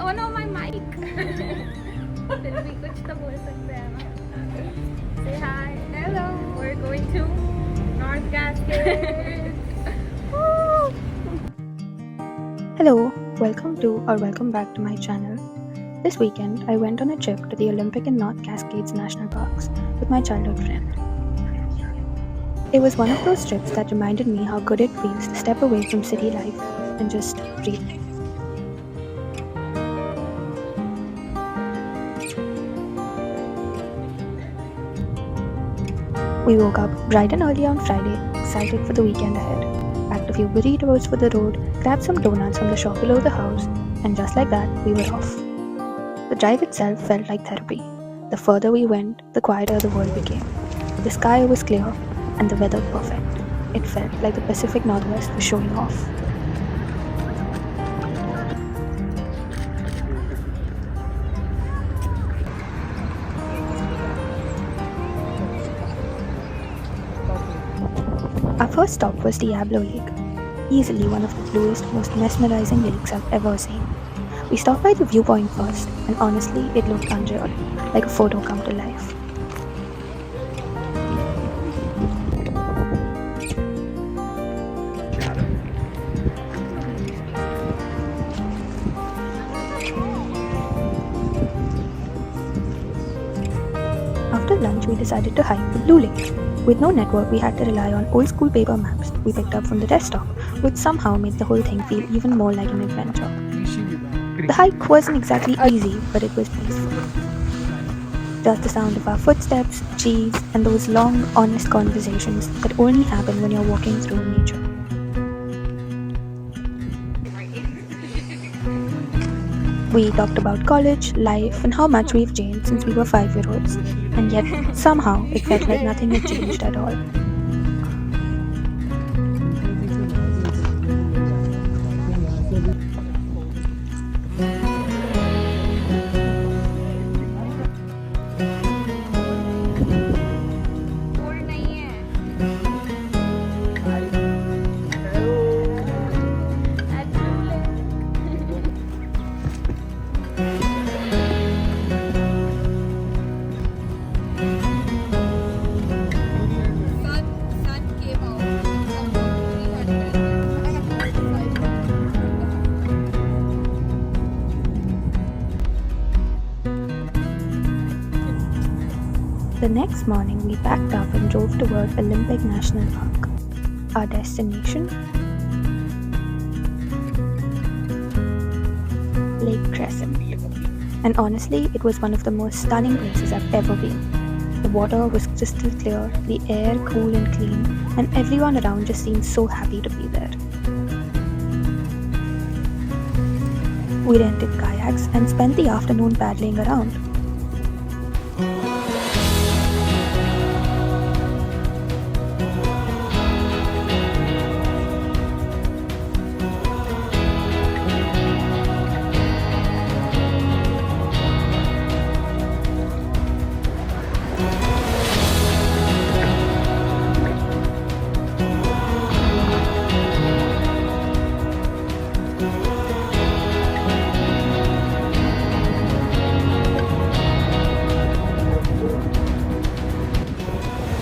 Oh no, my mic. फिर भी कुछ तो बोल सकते हैं ना. Say hi. Hello. We're going to North Cascades. Hello, welcome back to my channel. This weekend, I went on a trip to the Olympic and North Cascades National Parks with my childhood friend. It was one of those trips that reminded me how good it feels to step away from city life and just breathe. We woke up bright and early on Friday, excited for the weekend ahead. Packed a few burritos for the road, grabbed some donuts from the shop below the house, and just like that, we were off. The drive itself felt like therapy. The further we went, the quieter the world became. The sky was clear and the weather perfect. It felt like the Pacific Northwest was showing off. Our first stop was Diablo Lake, easily one of the bluest, most mesmerizing lakes I've ever seen. We stopped by the viewpoint first, and honestly, it looked unreal, like a photo come to life. After lunch, we decided to hike the Blue Lake. With no network, we had to rely on old school paper maps we picked up from the desktop, which somehow made the whole thing feel even more like an adventure. The hike wasn't exactly easy, but it was peaceful. Just the sound of our footsteps, trees, and those long, honest conversations that only happen when you're walking through nature. We talked about college, life, and how much we've changed since we were 5-year-olds, and yet somehow it felt like nothing had changed at all. The next morning, we packed up and drove toward Olympic National Park. Our destination? Lake Crescent. And honestly, it was one of the most stunning places I've ever been. The water was crystal clear, the air cool and clean, and everyone around just seemed so happy to be there. We rented kayaks and spent the afternoon paddling around.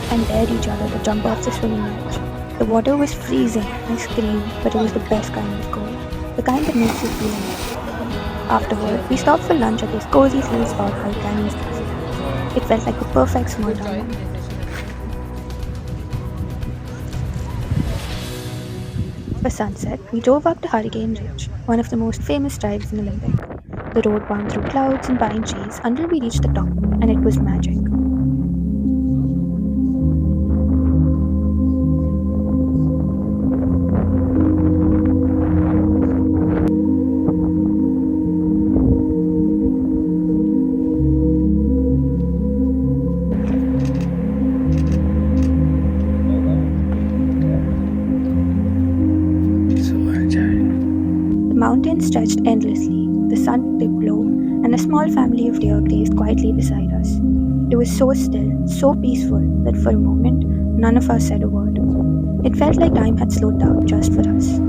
And dared each other to jump off the swimming ledge. The water was freezing, I screamed, but it was the best kind of cold, the kind that makes you feel alive. Afterward, we stopped for lunch at this cozy little spot called Granny's Cafe. It felt like the perfect small town moment. For sunset, we drove up to Hurricane Ridge, one of the most famous drives in Olympic. The road wound through clouds and pine trees until we reached the top, and it was magic. The mountains stretched endlessly, the sun dipped low, and a small family of deer grazed quietly beside us. It was so still, so peaceful, that for a moment, none of us said a word. It felt like time had slowed down just for us.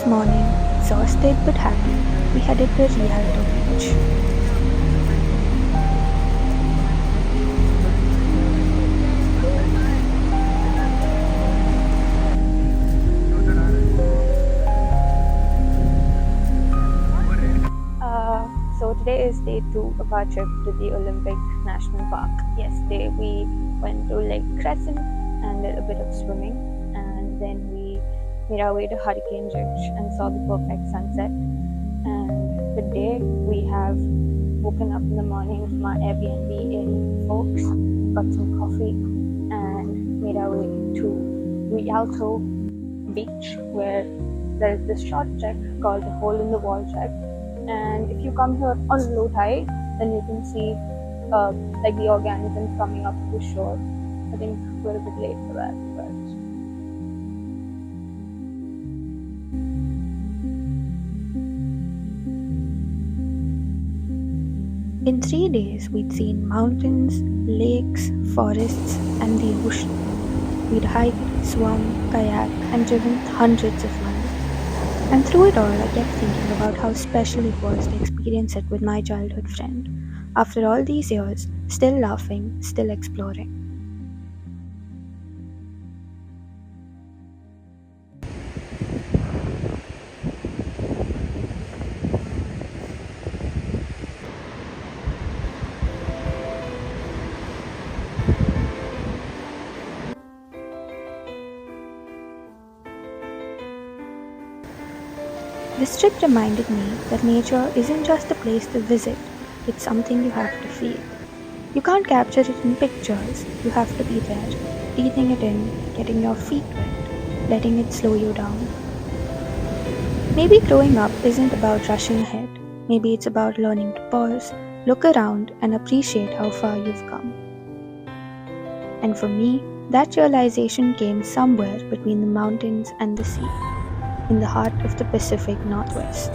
next morning, exhausted but happy, we headed to Rialto Beach. So today is day 2 of our trip to the Olympic National Park. Yesterday we went to Lake Crescent and did a bit of swimming, and then we made our way to Hurricane Ridge and saw the perfect sunset. And today we have woken up in the morning from our Airbnb in Forks, got some coffee, and made our way to Rialto Beach, where there is this short trek called the Hole in the Wall trek. And if you come here on low tide, then you can see like the organisms coming up to shore. I think we're a bit late for that, but in 3 days, we'd seen mountains, lakes, forests, and the ocean. We'd hiked, swum, kayaked, and driven hundreds of miles. And through it all, I kept thinking about how special it was to experience it with my childhood friend. After all these years, still laughing, still exploring. This trip reminded me that nature isn't just a place to visit, it's something you have to feel. You can't capture it in pictures, you have to be there, breathing it in, getting your feet wet, letting it slow you down. Maybe growing up isn't about rushing ahead, maybe it's about learning to pause, look around, and appreciate how far you've come. And for me, that realization came somewhere between the mountains and the sea, in the heart of the Pacific Northwest.